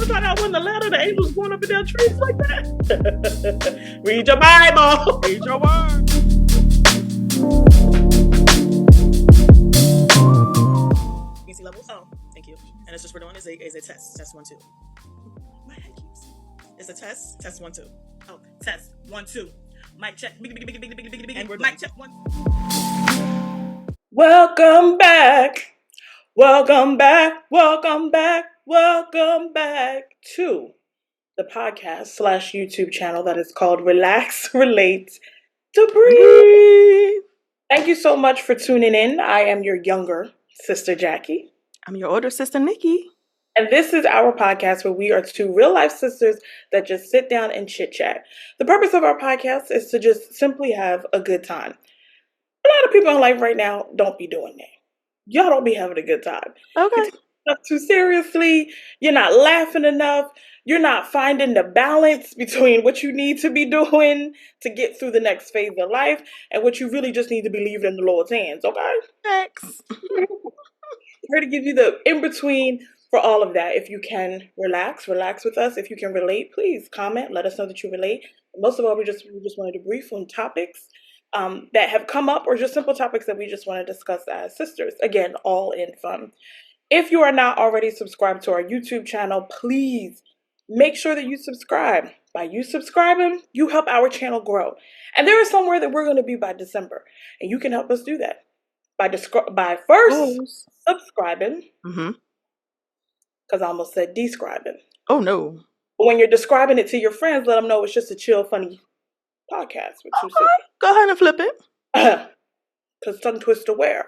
thought I won the ladder. The angels going up and down trees like that. Read your Bible. Read your word. Easy levels. Oh, thank you. And it's just we're doing is a test. Test 1 2. My head keeps. It's a test. Test 1 2. Oh, test 1 2. Mic check. And we're done. Mic check 1. Welcome back. Welcome back. Welcome back. Welcome back to the podcast / YouTube channel that is called Relax, Relate, to Breathe. Thank you so much for tuning in. I am your younger sister, Jackie. I'm your older sister, Nikki. And this is our podcast where we are two real life sisters that just sit down and chit chat. The purpose of our podcast is to just simply have a good time. A lot of people in life right now don't be doing that. Y'all don't be having a good time. Okay. You take stuff too seriously. You're not laughing enough. You're not finding the balance between what you need to be doing to get through the next phase of life and what you really just need to be leaving in the Lord's hands, okay? Thanks. I'm here to give you the in-between for all of that. If you can relax with us. If you can relate, please comment. Let us know that you relate. Most of all, we just wanted to brief on topics that have come up or just simple topics that we just want to discuss as sisters. Again, all in fun. If you are not already subscribed to our YouTube channel, please make sure that you subscribe. By you subscribing, you help our channel grow. And there is somewhere that we're going to be by December. And you can help us do that by first subscribing. Mm-hmm. Because I almost said describing. Oh, no. But when you're describing it to your friends, let them know it's just a chill, funny podcast. Okay. Go ahead and flip it. Because tongue twister where?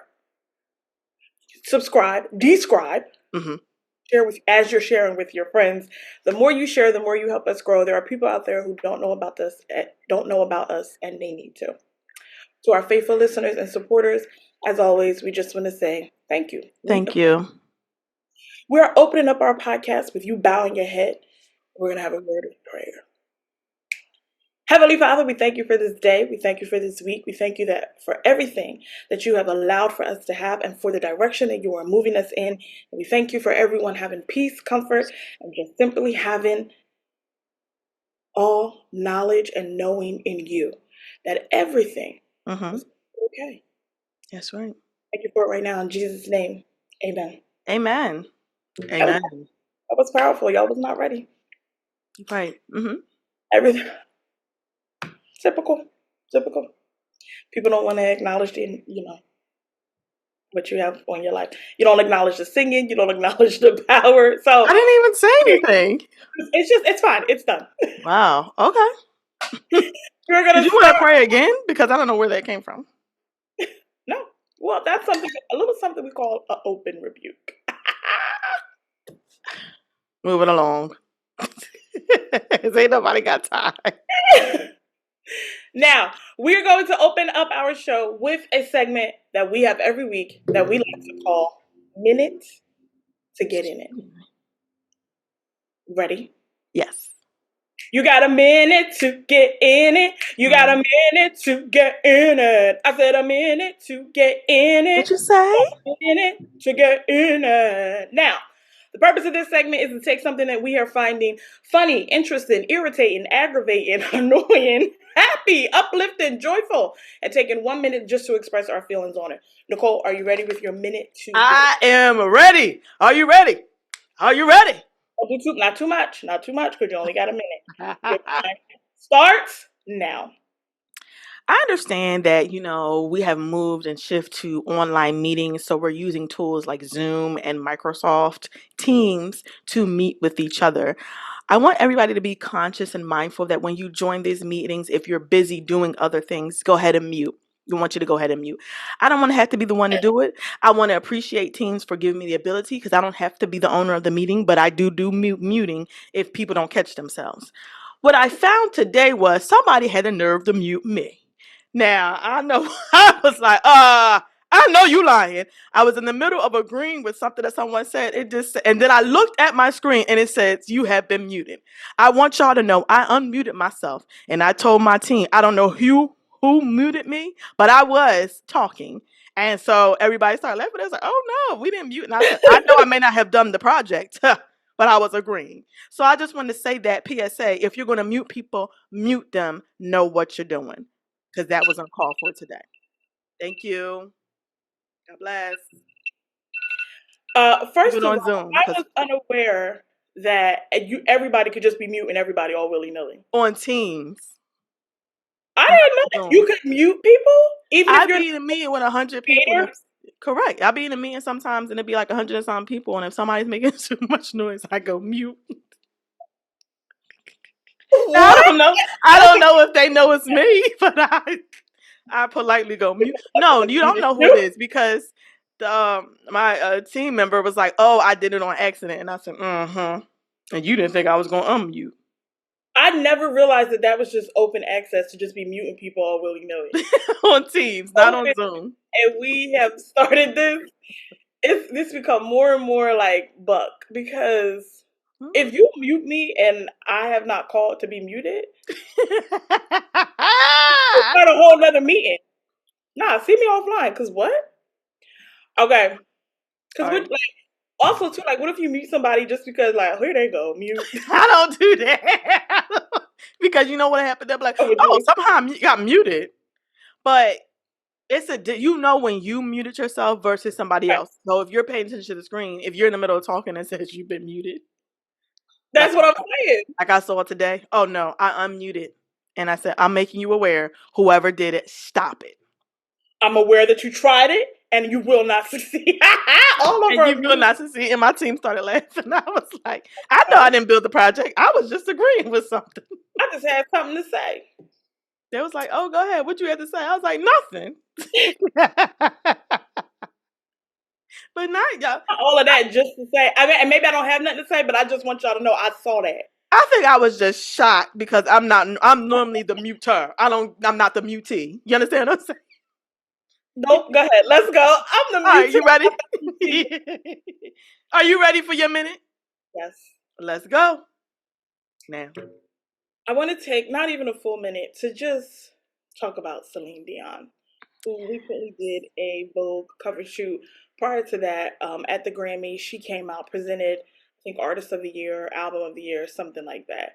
Subscribe, describe. Mm-hmm. Share with as you're sharing with your friends. The more you share, the more you help us grow. There are people out there who don't know about us, and they need to. To our faithful listeners and supporters, as always, we just want to say thank you. Thank you. We're opening up our podcast with you bowing your head. We're going to have a word of prayer. Heavenly Father, we thank you for this day. We thank you for this week. We thank you for everything that you have allowed for us to have and for the direction that you are moving us in. And we thank you for everyone having peace, comfort, and just simply having all knowledge and knowing in you that everything is okay. That's right. Thank you for it right now in Jesus' name. Amen. Amen. Amen. That was powerful. Y'all was not ready. Right. Mm-hmm. Everything. Typical. People don't want to acknowledge what you have on your life. You don't acknowledge the singing. You don't acknowledge the power. So I didn't even say anything. It's fine. It's done. Wow. Okay. We're gonna. Did you want to pray again? Because I don't know where that came from. No. Well, that's a little something we call an open rebuke. Moving along. Ain't nobody got time. Now, we're going to open up our show with a segment that we have every week that we like to call Minute to Get In It. Ready? Yes. You got a minute to get in it. You got a minute to get in it. I said a minute to get in it. What you say? A minute to get in it. Now, the purpose of this segment is to take something that we are finding funny, interesting, irritating, aggravating, annoying, happy, uplifting, joyful, and taking 1 minute just to express our feelings on it. Nicole, are you ready with your minute to? I am ready. Are you ready? Are you ready? Not too much, because you only got a minute. Your time starts now. I understand that, we have moved and shift to online meetings. So we're using tools like Zoom and Microsoft Teams to meet with each other. I want everybody to be conscious and mindful that when you join these meetings, if you're busy doing other things, go ahead and mute. We want you to go ahead and mute. I don't want to have to be the one to do it. I want to appreciate Teams for giving me the ability because I don't have to be the owner of the meeting, but I do muting if people don't catch themselves. What I found today was somebody had the nerve to mute me. Now, I know I was like, I know you lying. I was in the middle of agreeing with something that someone said. And then I looked at my screen and it says, you have been muted. I want y'all to know I unmuted myself and I told my team, I don't know who muted me, but I was talking. And so everybody started laughing. They was like, oh no, we didn't mute. And I said, I know I may not have done the project, but but I was agreeing. So I just wanted to say that PSA, if you're going to mute people, mute them, know what you're doing, because that was uncalled for today. Thank you. God bless. First Even of on all, Zoom, I because was unaware that everybody could just be muting everybody all willy nilly. on Teams, I not didn't know that Zoom. you could mute people even if I you're be in a meeting with 100 people, and creator. if, correct, I be in a meeting sometimes, and it be like 100 and some people, and if somebody's making too much noise, I go mute. I What? don't know. I don't know if they know it's me, but I politely go mute. No, you don't know who it is because my team member was like, "Oh, I did it on accident," and I said, "Mm-hmm." And you didn't think I was going to unmute. I never realized that was just open access to just be muting people all willy nilly. On Teams, not on Zoom. And we have started this. This become more and more like buck because if you mute me and I have not called to be muted, it's not a whole nother meeting. Nah, see me offline. Cause what? Okay. Cause All what? right. Like also too. Like, what if you mute somebody just because like here they go mute? I don't do that because you know what happened. They'll be like, I would "Oh, do. somehow you got muted," but it's when you muted yourself versus somebody Right. else. So if you're paying attention to the screen, if you're in the middle of talking and says you've been muted, like That's what I'm saying. I saw today. Oh no, I unmuted and I said I'm making you aware. Whoever did it, stop it. I'm aware that you tried it and you will not succeed. All And over you will me. not succeed. And my team started laughing. I was like, I know I didn't build the project. I was just agreeing with something. I just had something to say. They was like, "Oh, go ahead. What you had to say?" I was like, "Nothing." But now, y'all, All of that just to say. I mean, and maybe I don't have nothing to say, but I just want y'all to know I saw that. I think I was just shocked because I'm not. I'm normally the muter. I'm not the mutee. You understand what I'm saying? Nope. Go ahead. Let's go. I'm the All right, mute. you ready? Mute. Are you ready for your minute? Yes. Let's go. Now, I want to take not even a full minute to just talk about Celine Dion, who recently did a Vogue cover shoot. Prior to that, at the Grammys, she came out, presented, I think, Artist of the Year, Album of the Year, something like that.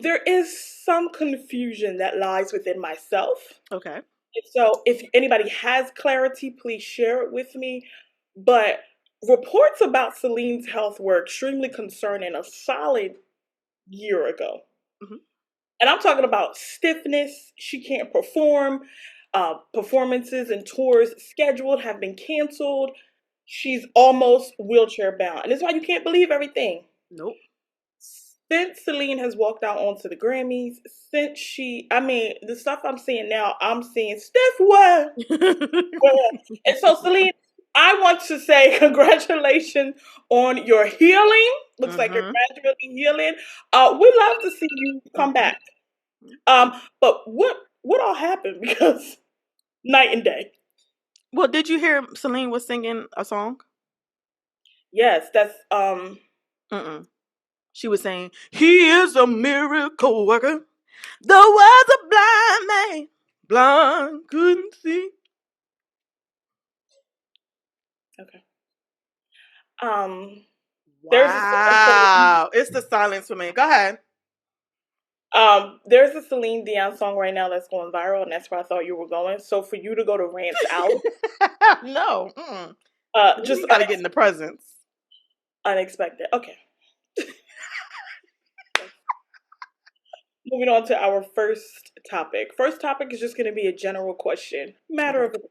There is some confusion that lies within myself. okay. So if anybody has clarity, please share it with me. But reports about Celine's health were extremely concerning a solid year ago. Hmm. And I'm talking about stiffness. She can't perform. Performances and tours scheduled have been canceled. She's almost wheelchair bound. And that's why you can't believe everything. Nope. Since Celine has walked out onto the Grammys, I mean, the stuff I'm seeing now, I'm seeing stiff what? And so, Celine, I want to say congratulations on your healing. Looks like you're Hmm. gradually healing. We love to see you come Hmm. back. But what all happened? Because night and day. Well, did you hear Celine was singing a song? Yes, that's Mm-mm. She was saying, "He is a miracle worker. The was a blind man, blind couldn't see." okay. Um, there's a Celine, Wow, it's the silence for me. Go ahead. there's a Celine Dion song right now that's going viral, and that's where I thought you were going. So for you to go to rants out, No, mm-mm. just We got to get in the presence. unexpected. Okay, moving on to our first topic. First topic is just going to be a general question, matter Okay. of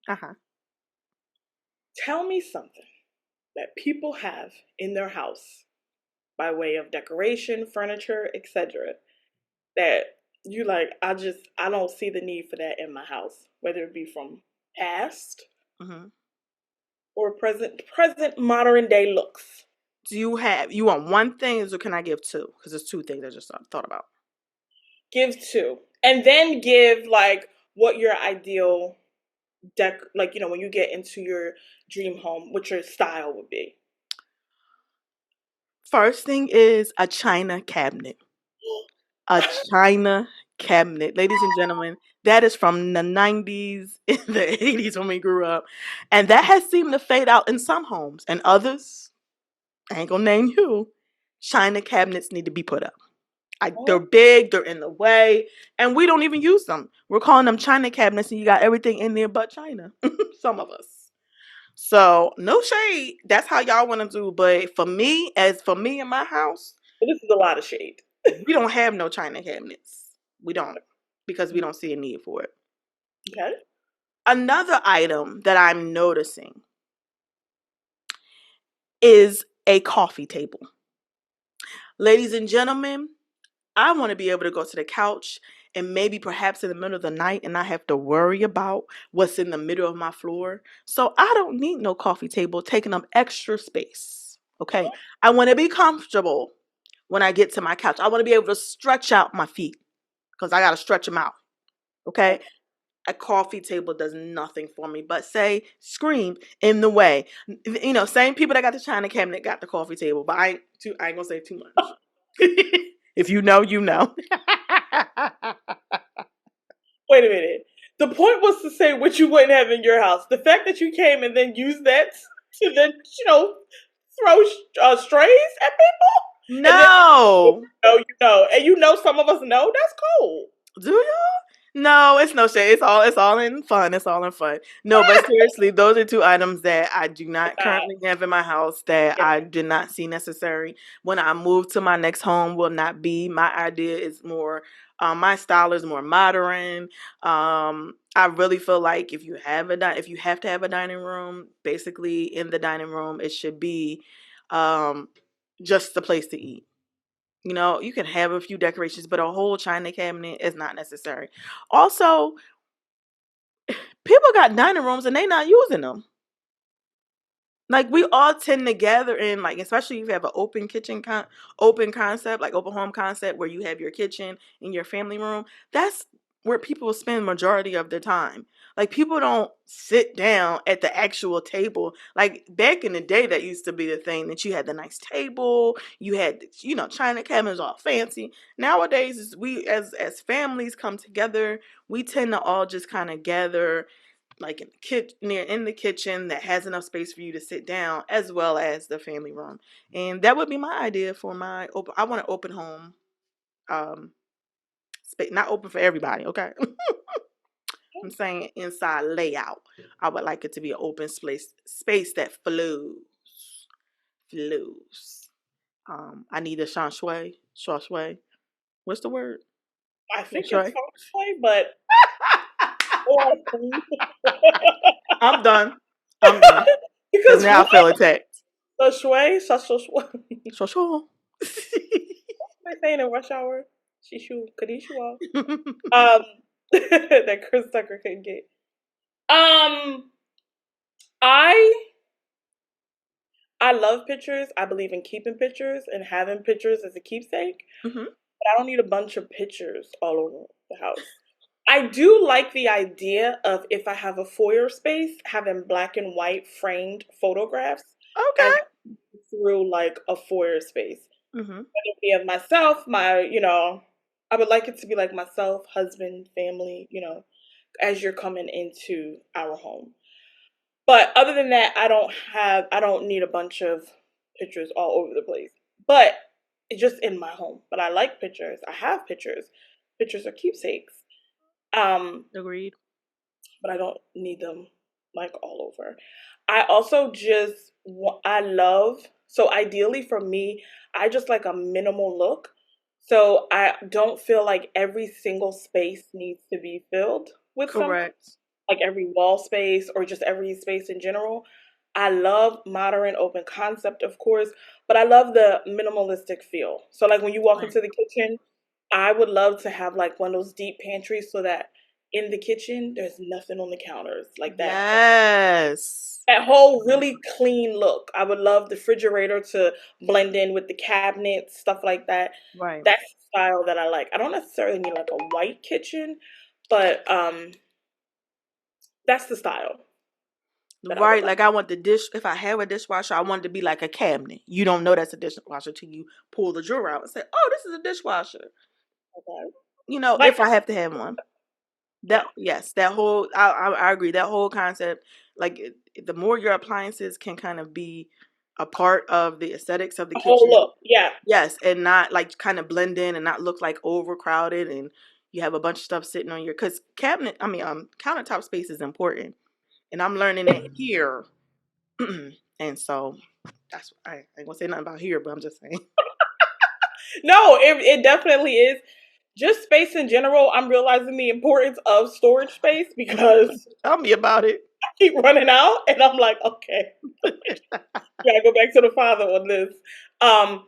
Uh huh. tell me something that people have in their house by way of decoration, furniture, etc. that you like. I don't see the need for that in my house, whether it be from past Mm-hmm. or present modern day looks. You want one thing, or can I give two? Because there's two things I just thought about. Give two, and then give like what your ideal like when you get into your dream home, what your style would be. First thing is a china cabinet. A china cabinet. Ladies and gentlemen, that is from the 90s, in the 80s when we grew up. And that has seemed to fade out in some homes and others. I ain't gonna name who. China cabinets need to be put up. They're Oh, big, they're in the way, and we don't even use them. We're calling them China cabinets, and you got everything in there but China. Some of us. So no shade. That's how y'all want to do. But for me in my house, but this is a lot of shade. we don't have no China cabinets. We don't because we don't see a need for it. Okay. Another item that I'm noticing is a coffee table. Ladies and gentlemen, I want to be able to go to the couch and maybe perhaps in the middle of the night and not have to worry about what's in the middle of my floor. So I don't need no coffee table taking up extra space. Okay. I want to be comfortable when I get to my couch. I want to be able to stretch out my feet because I got to stretch them out. Okay. A coffee table does nothing for me but say scream in the way. You know, same people that got the china cabinet got the coffee table, but I ain't gonna say too much. If you know, you know. Wait a minute. The point was to say what you wouldn't have in your house. The fact that you came and then used that to then, throw strays at people, and then No. and some of us know that's cold. Do y'all? No, it's no shade. It's all in fun. It's all in fun. No, but seriously, those are two items that I do not Nah, currently have in my house that yeah. I did not see necessary. When I move to my next home will not be. My idea is more my style is more modern. I really feel like if you have to have a dining room, basically in the dining room it should be um just the place to eat. You know, you can have a few decorations, but a whole china cabinet is not necessary. Also, people got dining rooms and they not using them. Like we all tend to gather in, like, especially if you have an open concept, like open home concept where you have your kitchen in your family room. That's where people spend majority of their time. Like people don't sit down at the actual table. Like back in the day, that used to be the thing that you had the nice table, you had china cabinets all fancy. Nowadays, we as families come together, we tend to all just kind of gather like in the kitchen that has enough space for you to sit down, as well as the family room. And that would be my idea for my open. I want an open home um space, not open for everybody. Okay. I'm saying inside layout. I would like it to be an open space that flows. I need a shan shui. What's the word? I Feng think it's shui. feng but I'm done. I'm done. Because because now I what feel attacked. the shui, shui. Sure, sure. Am I saying in rush hour? Shishu, Kadishua. Um, that Chris Tucker couldn't get. Um, I I love pictures. I believe in keeping pictures and having pictures as a keepsake. Hmm. But I don't need a bunch of pictures all over the house. I do like the idea of if I have a foyer space, having black and white framed photographs as Okay. through like a foyer space. Hmm. Whether it be of myself, I would like it to be like myself, husband, family, as you're coming into our home. But other than that, I don't need a bunch of pictures all over the place. But it's just in my home. But I like pictures. I have pictures. Pictures are keepsakes. Um, Agreed. but I don't need them like all over. I also I love, so ideally for me, I just like a minimal look. So I don't feel like every single space needs to be filled with something, Correct. like every wall space or just every space in general. I love modern open concept, of course, but I love the minimalistic feel. So like when you walk Right. into the kitchen, I would love to have like one of those deep pantries so that in the kitchen there's nothing on the counters. Like Yes. that whole really clean look. I would love the refrigerator to blend in with the cabinets, stuff like that. Right. That's the style that I like. I don't necessarily need like a white kitchen, but that's the style that I would Right. like. Like I want the dish. If I have a dishwasher, I want it to be like a cabinet. You don't know that's a dishwasher till you pull the drawer out and say, "Oh, this is a dishwasher." Okay. You know, Like if I have to have one. yeah. That whole. I agree. That whole concept. Like the more your appliances can kind of be a part of the aesthetics of the A whole kitchen. look. Yeah. Yes, and not like kind of blend in and not look like overcrowded and you have a bunch of stuff sitting on your because countertop space is important. And I'm learning that here. And so I ain't gonna say nothing about here, but I'm just saying. No, it definitely is. Just space in general, I'm realizing the importance of storage space because Tell me about it. I keep running out and I'm like, okay, gotta go back to the father on this. Um,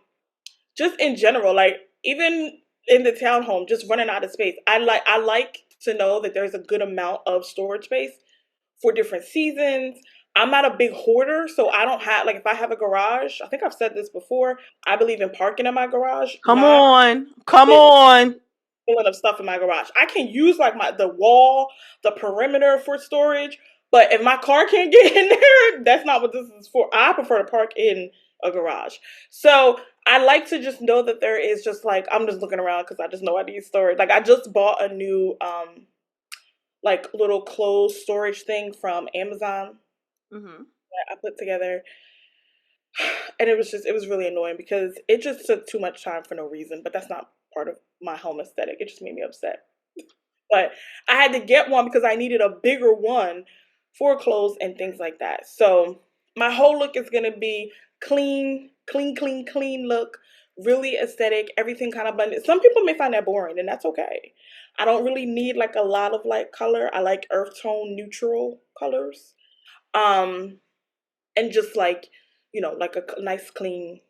just in general, like even in the townhome, just running out of space. I like to know that there's a good amount of storage space for different seasons. I'm not a big hoarder, so I don't have like if I have a garage, I think I've said this before, I believe in parking in my garage, Come not on. Come on. filling of stuff in my garage. I can use like the wall, the perimeter for storage, but if my car can't get in there, that's not what this is for. I prefer to park in a garage. So I like to just know that there is just like I'm just looking around because I just know I need storage. Like I just bought a new like little clothes storage thing from Amazon Hmm. that I put together. And it was really annoying because it just took too much time for no reason, but that's not part of my home aesthetic. It just made me upset. But I had to get one because I needed a bigger one for clothes and things like that. So my whole look is gonna be clean, clean, clean, clean look, really aesthetic, everything kind of blended. Some people may find that boring, and that's okay. I don't really need like a lot of like color. I like earth tone neutral colors. Um, and just like, like a nice, clean,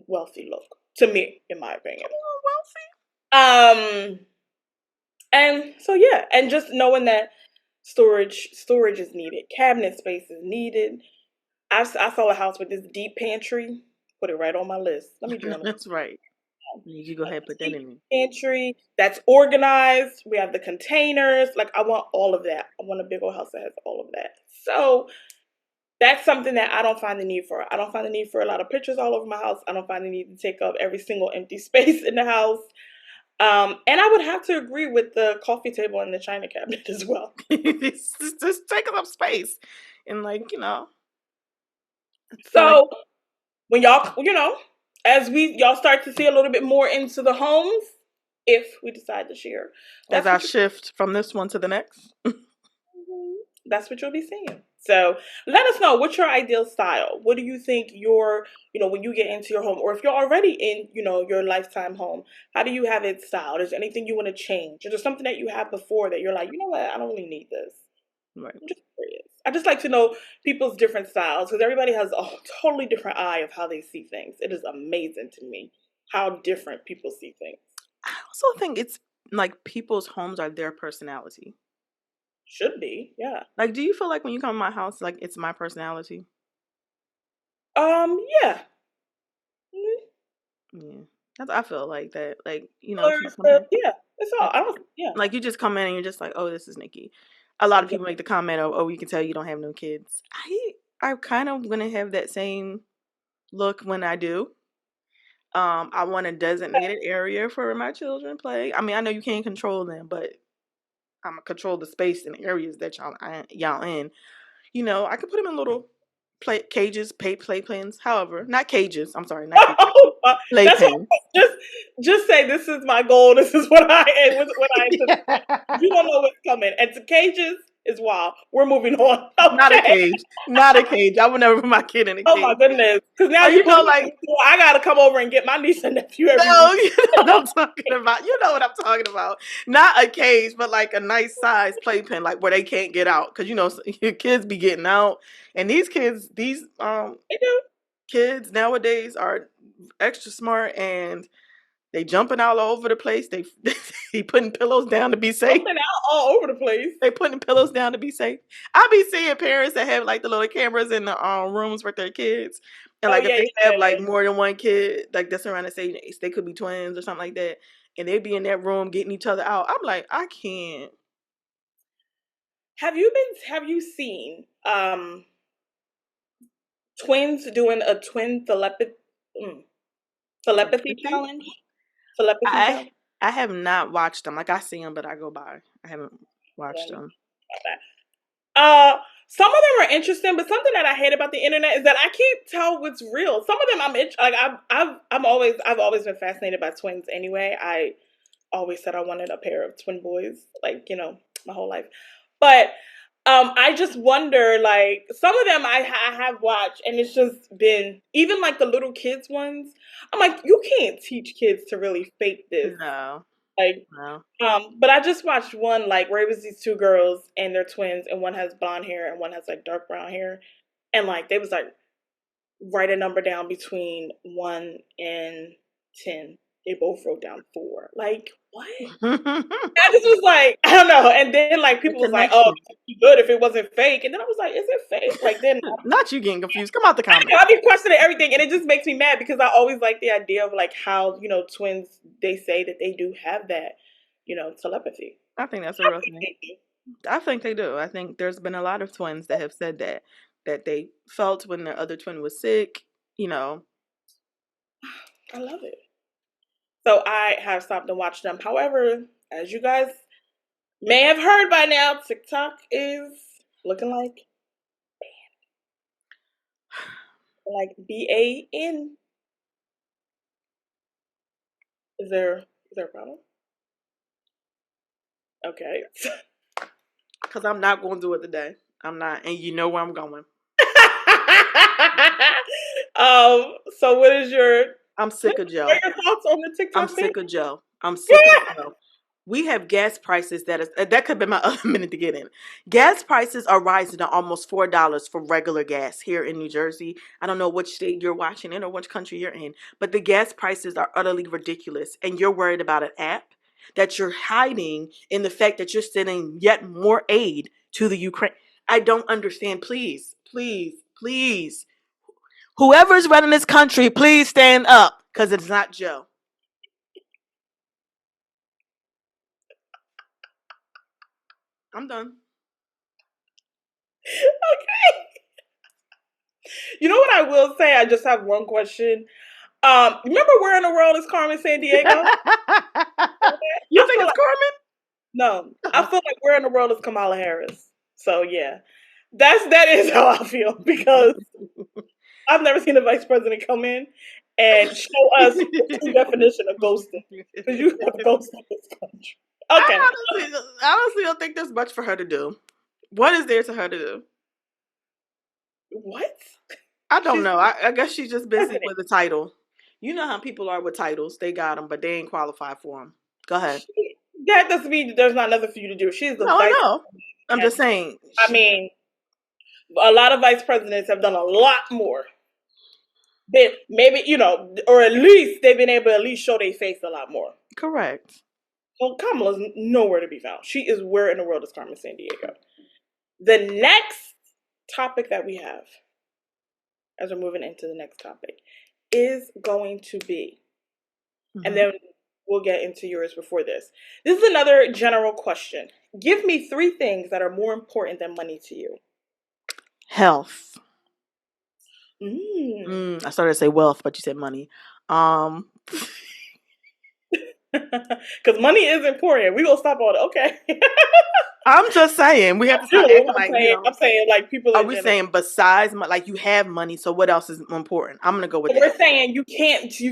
wealthy look to me, in my opinion. Come on, Wealthy. Um, and so yeah, and just knowing that storage is needed, cabinet space is needed. I saw a house with this deep pantry. Put it right on my list. Let me journal. That's right. You can go A ahead and put that deep in there. pantry that's organized. We have the containers. Like I want all of that. I want a big old house that has all of that. So that's something that I don't find the need for. I don't find the need for a lot of pictures all over my house. I don't find the need to take up every single empty space in the house. And I would have to agree with the coffee table and the china cabinet as well. Just taking up space. And like, I feel like So when y'all, as y'all start to see a little bit more into the homes, if we decide to share, as that's I what you shift from this one to the next. that's what you'll be seeing. So let us know what's your ideal style. What do you think when you get into your home, or if you're already in, your lifetime home, how do you have it styled? Is there anything you want to change? Is there something that you had before that you're like, you know what, I don't really need this? Right. I'm just curious. I just like to know people's different styles because everybody has a totally different eye of how they see things. It is amazing to me how different people see things. I also think it's like people's homes are their personality. Should be, yeah. Like, do you feel like when you come to my house, like it's my personality? Yeah. Mhm. Yeah. I feel like that. Like, if you Colors, come here, yeah. That's all. like, I don't. Yeah. like you just come in and you're just like, oh, this is Nikki. A lot of people Exactly. make the comment of, oh, you can tell you don't have no kids. I kind of gonna have that same look when I do. I want a designated area for my children play. I mean, I know you can't control them, but I'm gonna control the space and areas that y'all in. I could put them in little cages, playpens. However, not cages. I'm sorry, not cages. That's what. Playpens. Just say this is my goal. This is what I anticipate. You don't know what's coming. And to cages is wild. We're moving on. Not a Okay. cage. Not a cage. I would never put my kid in a Oh my cage. goodness. Because now Or you put me in like the store. I gotta come over and get my niece and nephew every no, week. you know what I'm talking about. You know what I'm talking about. Not a cage, but like a nice size playpen, like where they can't get out. Because your kids be getting out, and these They do. kids nowadays are extra smart, and they jumping all over the place. They putting pillows down to be safe. Jumping out all over the place. They putting pillows down to be safe. I be seeing parents that have like the little cameras in the rooms with their kids, and Oh like if yeah, they yeah, have yeah. like more than one kid, like that's around the same age, they could be twins or something like that, and they be in that room getting each other out. I'm like, I can't. Have you seen twins doing a twin telepathy Telepathy? challenge? Telepathy I challenge? I have not watched them. Like I see them, but I go by. I haven't watched them. Uh, Some of them are interesting, but something that I hate about the internet is that I can't tell what's real. Some of them I've always been fascinated by twins anyway. I always said I wanted a pair of twin boys, like, my whole life. But I just wonder, like, some of them I have watched, and it's just been, even like the little kids ones. I'm like, you can't teach kids to really fake this. No, Like, no. but I just watched one, like, where it was these two girls and they're twins, and one has blonde hair and one has like dark brown hair, and like they was like, write a number down between 1 and 10. They both wrote down 4. Like, what? The I just was like, I don't know. And then like people was like, oh, connection. it'd be good if it wasn't fake. And then I was like, is it fake? Like, then Not you getting confused. Come out the I comments. I've been questioning everything, and it just makes me mad because I always like the idea of like how twins, they say that they do have that, telepathy. I think that's a I real think thing. they do. I think they do. I think there's been a lot of twins that have said that they felt when their other twin was sick. You know, I love it. So I have stopped and watched them. However, as you guys may have heard by now, TikTok is looking like BAN. Is there a problem? Okay. because I'm not going to do it today. I'm not, and you know where I'm going. So what is your I'm sick of what Joe. are your thoughts on the I'm TikTok ban? sick of Joe. I'm sick of Joe. We have gas prices that could be my other minute to get in. Gas prices are rising to almost $4 for regular gas here in New Jersey. I don't know which state you're watching in or which country you're in, but the gas prices are utterly ridiculous. And you're worried about an app that you're hiding in the fact that you're sending yet more aid to the Ukraine. I don't understand. Please, please, please. Whoever's running this country, please stand up because it's not Joe. I'm done. Okay. You know what I will say? I just have one question. Remember where in the world is Carmen San Diego? You I think feel it's like Carmen? no. I feel like where in the world is Kamala Harris? So yeah, that is how I feel because I've never seen a vice president come in and show us the true definition of ghosting, because you have ghosted this country. Okay, I honestly don't think there's much for her to do. What is there to her to do? what? I don't She's know. I guess she's just busy president. with a title. You know how people are with titles. They got them, but they ain't qualified for them. Go ahead. That doesn't mean that there's not nothing for you to do. She's the No, I vice know. I'm just president. saying. I mean, a lot of vice presidents have done a lot more. They maybe, or at least they've been able to at least show their face a lot more. Correct. Well, Kamala's nowhere to be found. She is where in the world is Carmen San Diego? The next topic that we have, as we're moving into the next topic, is going to be, and then we'll get into yours before this. This is another general question. Give me 3 things that are more important than money to you. Health. Mm. I started to say wealth, but you said money. Um, Because money is important. We gonna stop all that. Okay. I'm just saying we have to start True. acting like I'm saying like people Are in we general. saying besides like you have money? So what else is important? I'm gonna go with We're that. saying you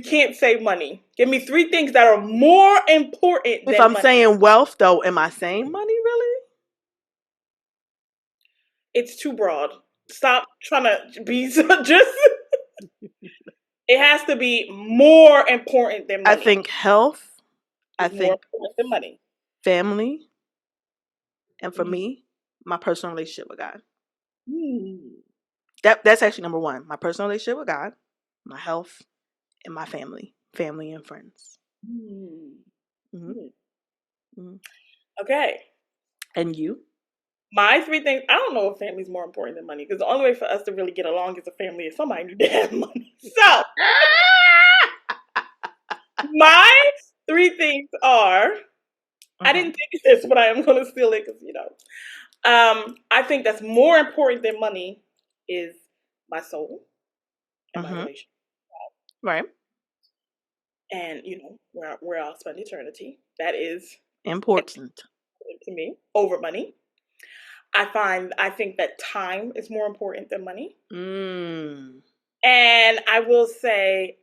can't save money. Give me 3 things that are more important If than I'm money. saying wealth, though, am I saying money really? It's too broad. Stop trying to be just. It has to be more important than I money. think health. I It's more think important than money. family, and for Mm. me, my personal relationship with God. Mm. That's actually number one. My personal relationship with God, my health, and my family and friends. Mm. hmm Mm. hmm Okay. And you? My 3 things. I don't know if family's more important than money, because the only way for us to really get along as a family is somebody need to have money. So my 3 things are. I didn't think of this, but I am going to steal it because I think that's more important than money is my soul and my hmm relationship, Right. and where I'll spend eternity. That is Important. important to me over money. I think that time is more important than money. Mm, And I will say,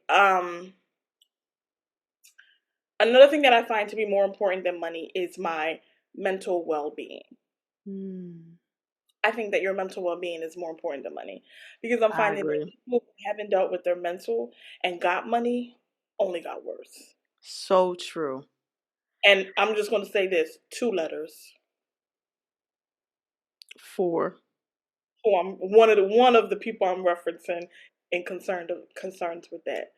another thing that I find to be more important than money is my mental well being. mm, I think that your mental well being is more important than money because I'm I finding that agree. people who haven't dealt with their mental and got money only got worse. So true. And I'm just going to say this, two letters. 4. Who I'm one of the people I'm referencing and concerns with that.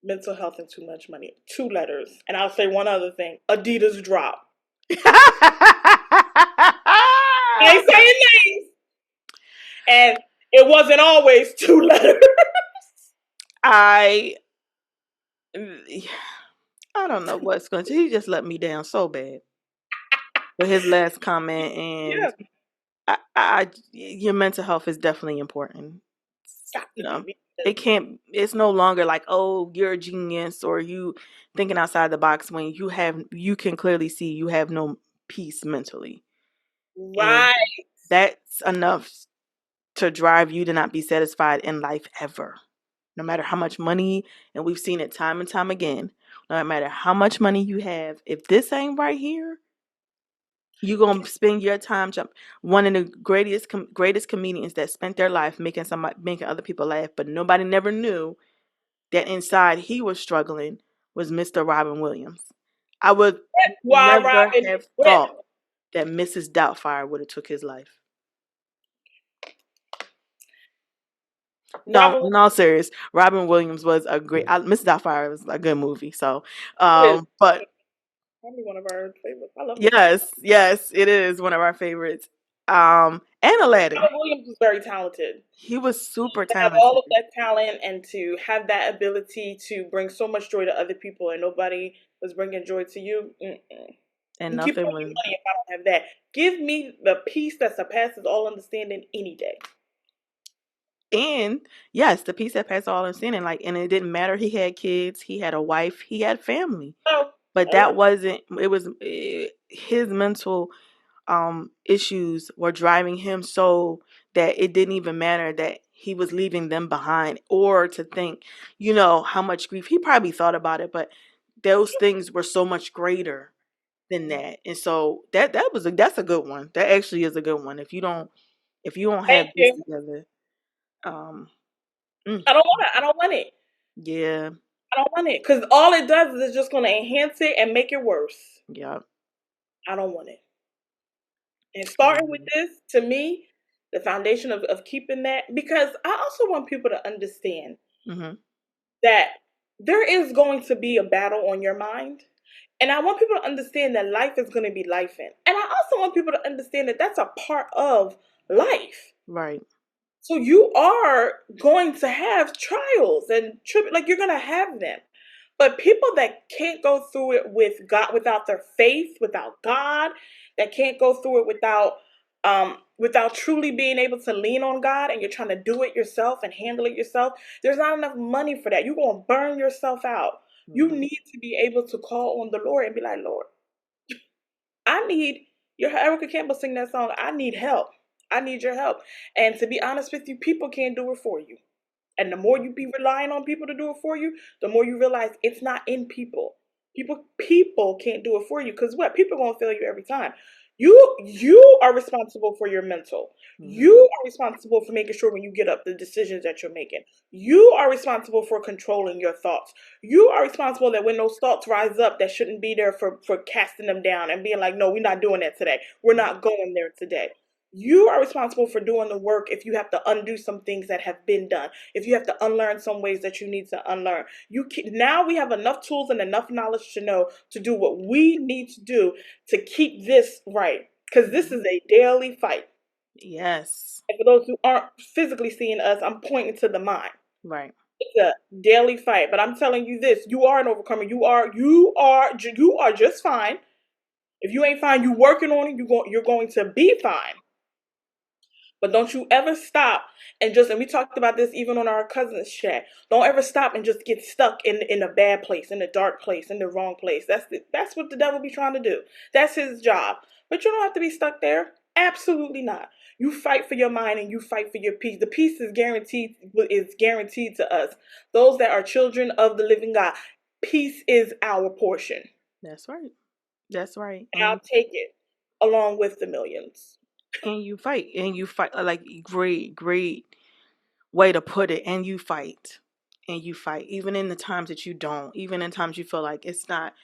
Mental health and too much money. Two letters. And I'll say one other thing. Adidas drop. I ain't saying names. And it wasn't always two letters. I I don't know what's going to. He just let me down so bad with his last comment, and Yeah, your mental health is definitely important. got to You be know, because it can't. It's no longer like, oh, you're a genius or you thinking outside the box when you can clearly see you have no peace mentally, and right. that's enough to drive you to not be satisfied in life ever. No matter how much money, and we've seen it time and time again, no matter how much money you have, if this ain't right here, you're gonna spend your time jump. One of the greatest comedians that spent their life making other people laugh, but nobody never knew that inside he was struggling was Mr. Robin Williams. I would Why never Robin have went. thought that Mrs. Doubtfire would have took his life. No, Robin no, serious. Robin Williams was a great. Mrs. Doubtfire was a good movie. So, is but probably one of our favorites. I love Mrs. yes, yes, it is one of our favorites. And Aladdin. Robin Williams was very talented. He was super To have all talented. of that talent and to have that ability to bring so much joy to other people and nobody was bringing joy to you. Mm-mm. And You keep nothing all was. your money if I don't have that. Give me the peace that surpasses all understanding any day. And yes, the piece that passed all understanding, like, and it didn't matter. He had kids, he had a wife, he had family. Oh, But hello. that wasn't. It was his mental issues were driving him so that it didn't even matter that he was leaving them behind, or to think, how much grief he probably thought about it, but those things were so much greater than that. And so that's a good one. That actually is a good one. If you don't have Thank this you. together, um, mm, I don't want it. I don't want it. yeah, I don't want it. Because all it does is it's just going to enhance it and make it worse. yeah, I don't want it. And starting with mm-hmm, this, to me, the foundation of keeping that, because I also want people to understand mm-hmm, that there is going to be a battle on your mind. And I want people to understand that life is going to be life in. And I also want people to understand that that's a part of life. right, So you are going to have trials and like you're going to have them. But people that can't go through it with God, without their faith, without God, that can't go through it without truly being able to lean on God, and you're trying to do it yourself and handle it yourself, there's not enough money for that. You're going to burn yourself out. You mm-hmm, need to be able to call on the Lord and be like, Lord, I need your Erica Campbell sing that song. I need help. I need your help. And to be honest with you, people can't do it for you. And the more you be relying on people to do it for you, the more you realize it's not in people. People can't do it for you because what? People are gonna fail you every time. You are responsible for your mental. mm-hmm, You are responsible for making sure when you get up the decisions that you're making. You are responsible for controlling your thoughts. You are responsible that when those thoughts rise up that shouldn't be there for casting them down and being like, no, we're not doing that today. We're not going there today. You are responsible for doing the work if you have to undo some things that have been done, if you have to unlearn some ways that you need to unlearn. Now we have enough tools and enough knowledge to know to do what we need to do to keep this right. Because this mm-hmm. is a daily fight. Yes, And for those who aren't physically seeing us, I'm pointing to the mind. right. It's a daily fight. But I'm telling you this: you are an overcomer. You are just fine. If you ain't fine, you working on it. You're going to be fine. But don't you ever stop and we talked about this even on our cousins chat. Don't ever stop and just get stuck in a bad place, in a dark place, in the wrong place. That's what the devil be trying to do. That's his job. But you don't have to be stuck there. Absolutely not. You fight for your mind and you fight for your peace. The peace is guaranteed to us. Those that are children of the living God. Peace is our portion. That's right. That's right. And I'll take it along with the millions. And you fight like great way to put it. And you fight even in the times that you don't, even in times you feel like it's not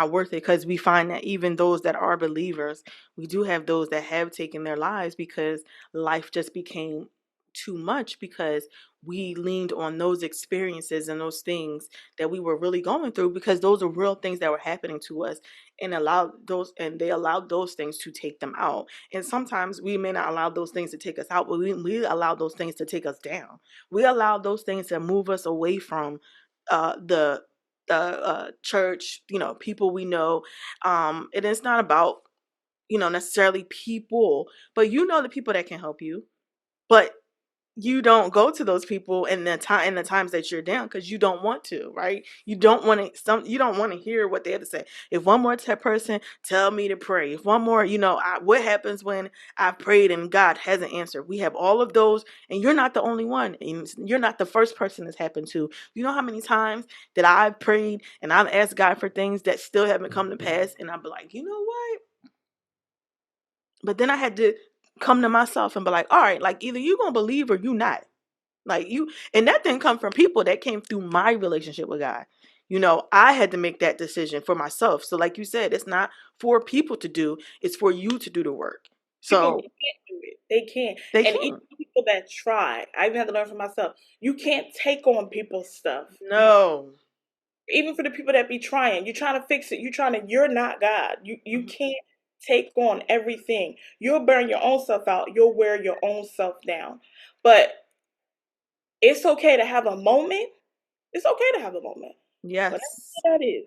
worth it, because we find that even those that are believers, we do have those that have taken their lives because life just became too much, because we leaned on those experiences and those things that we were really going through, because those are real things that were happening to us, and they allowed those things to take them out. And sometimes we may not allow those things to take us out, but we allow those things to take us down. We allow those things to move us away from the church, people we know. And it's not about, necessarily people, but the people that can help you. But you don't go to those people in the times that you're down, because you don't want to, right? You don't want to hear what they have to say. If one more person tell me to pray, if one more, what happens when I've prayed and God hasn't answered? We have all of those, and you're not the only one, and you're not the first person that's happened to. You know how many times that I've prayed and I've asked God for things that still haven't come to pass, and I'll be like, you know what? But then I had to come to myself and be like, all right, like either you gonna believe or you not. Like and that didn't come from people. That came through my relationship with God. I had to make that decision for myself. So like you said, it's not for people to do, it's for you to do the work. People So can't do it. They can't. they And even can. people that try, I even had to learn for myself. You can't take on people's stuff. No. Even for the people that be trying, you're trying to fix it. You're not God. You Mhm. can't take on everything. You'll burn your own self out. You'll wear your own self down. But it's okay to have a moment. It's okay to have a moment. Whatever Yes. that is.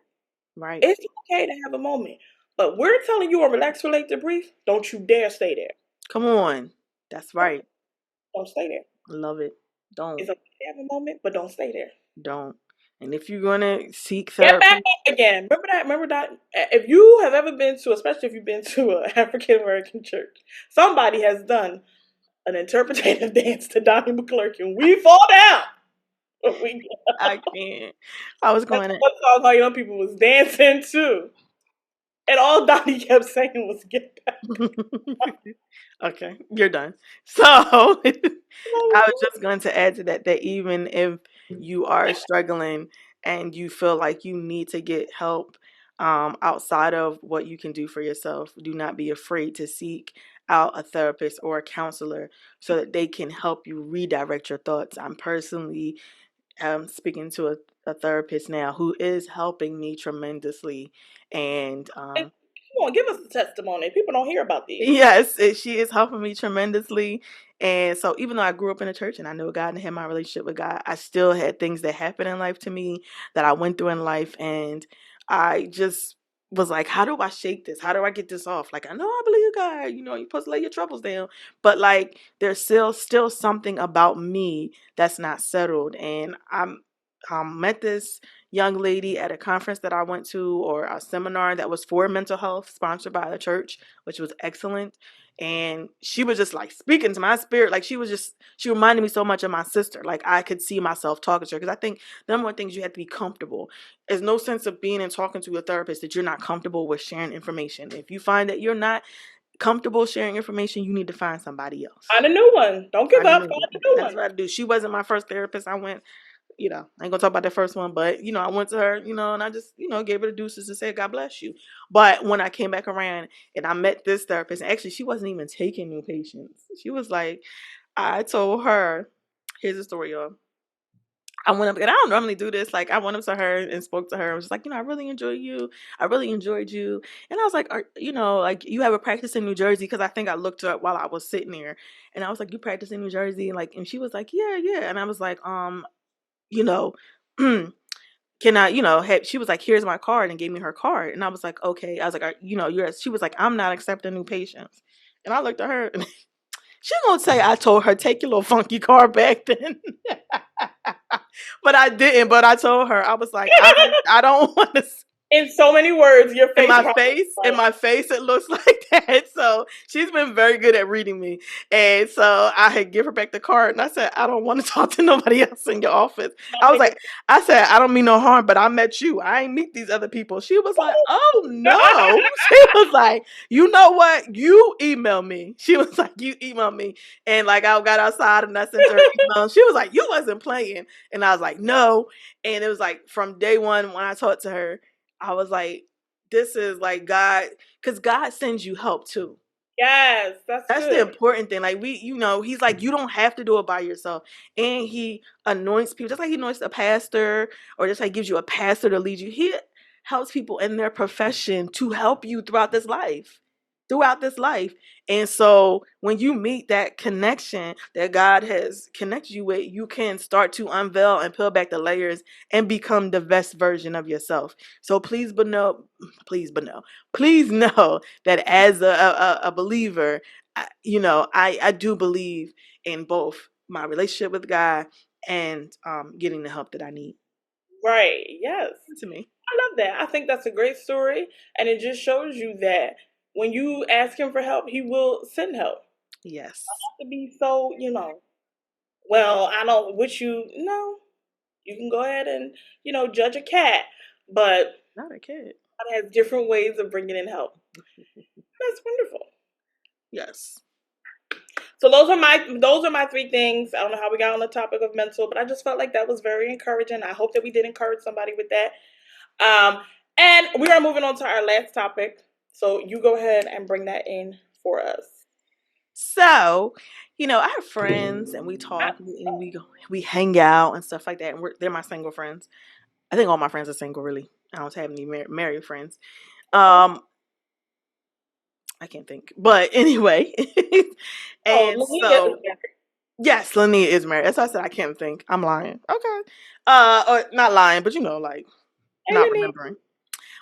Right. It's okay to have a moment. But we're telling you on Relax, Relate, Debrief, don't you dare stay there. Come on. That's right. Don't stay there. Love it. It's Don't. okay to have a moment, but don't stay there. Don't. And if you're gonna seek Get back therapy, up again. Remember that? Remember that? If you have ever been to, especially if you've been to an African American church, somebody has done an interpretative dance to Donnie McClurkin. We fall down. We, I can't. I was that's going to what song all young people was dancing to. And all Donnie kept saying was, get back. Okay, you're done. So I was just going to add to that even if you are struggling and you feel like you need to get help outside of what you can do for yourself, do not be afraid to seek out a therapist or a counselor so that they can help you redirect your thoughts. I'm personally speaking to a therapist now who is helping me tremendously. And And come on, give us the testimony. People don't hear about these. yes, she is helping me tremendously. And so even though I grew up in a church and I know God and had my relationship with God, I still had things that happened in life to me, that I went through in life. And I just was like, how do I shake this? How do I get this off? Like, I know I believe God, you're supposed to lay your troubles down. But like there's still something about me that's not settled. And I'm met this young lady at a conference that I went to, or a seminar that was for mental health sponsored by the church, which was excellent. And she was just like speaking to my spirit. Like she reminded me so much of my sister. Like I could see myself talking to her, because I think the number one thing is you have to be comfortable. There's no sense of being and talking to a therapist that you're not comfortable with sharing information. If you find that you're not comfortable sharing information, you need to find somebody else. Find a new one. Don't give Find a up. new Find one. a new That's one. what I do. She wasn't my first therapist. I ain't gonna talk about that first one, but I went to her, and I just, gave her the deuces and said, God bless you. But when I came back around and I met this therapist, and actually she wasn't even taking new patients. She was like, I told her, here's the story, y'all. I went up, and I don't normally do this. Like, I went up to her and spoke to her. I was like, I really enjoy you. I really enjoyed you. And I was like, like you have a practice in New Jersey? Because I think I looked her up while I was sitting there. And I was like, you practice in New Jersey? And she was like, yeah, yeah. And I was like, you know, can I, she was like, here's my card, and gave me her card. And I was like, okay. I was like, she was like, I'm not accepting new patients. And I looked at her and she gonna say I told her, take your little funky card back then. But I didn't. But I told her, I was like, I don't want to. In so many words, your In face my probably face, like, it looks like that. So she's been very good at reading me. And so I had give her back the card and I said, I don't want to talk to nobody else in your office. I was take a like, I said, I don't mean no harm, but I met you. I ain't meet these other people. She was like, oh no. She was like, you know what? You email me. She was like, you email me. And like I got outside and I sent her email. She was like, you wasn't playing. And I was like, no. And it was like from day one when I talked to her, I was like, this is like God, because God sends you help too. Yes, that's That's the good. important thing. Like he's like, you don't have to do it by yourself. And he anoints people, just like he anoints a pastor, or just like gives you a pastor to lead you. He helps people in their profession to help you throughout this life. Throughout this life. And so when you meet that connection that God has connected you with, you can start to unveil and peel back the layers and become the best version of yourself. So please know that as a believer, I do believe in both my relationship with God and getting the help that I need. Right. Yes. To me, I love that. I think that's a great story. And it just shows you that when you ask him for help, he will send help. yes, To be so, well, I don't wish you, no, you can go ahead and, judge a cat, but not a kid. God has different ways of bringing in help. That's wonderful. Yes, So those are my three things. I don't know how we got on the topic of mental, but I just felt like that was very encouraging. I hope that we did encourage somebody with that. Um, and we are moving on to our last topic. So you go ahead and bring that in for us. so I have friends and we talk and we hang out and stuff like that, and they're my single friends. I think all my friends are single, really. I don't have any married friends. Okay. um I can't think, but anyway. Oh, And Lanika is so married. yes, Linnea is married. That's why I said I can't think. I'm lying. Okay. Or not lying, but like Hey, not Lanika. remembering.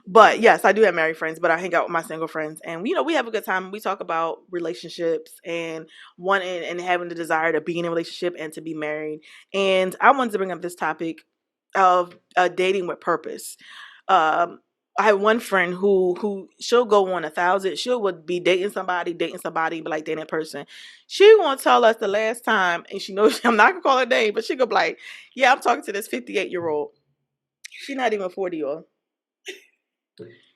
But yes, I do have married friends, but I hang out with my single friends, and we have a good time. We talk about relationships and wanting and having the desire to be in a relationship and to be married. And I wanted to bring up this topic of dating with purpose. Um, I have one friend who she'll go on 1,000. She would be dating somebody, but like dating a person. She won't tell us the last time, and she knows I'm not gonna call her name, but she could be like, "Yeah, I'm talking to this 58-year-old. She's not even 40, y'all."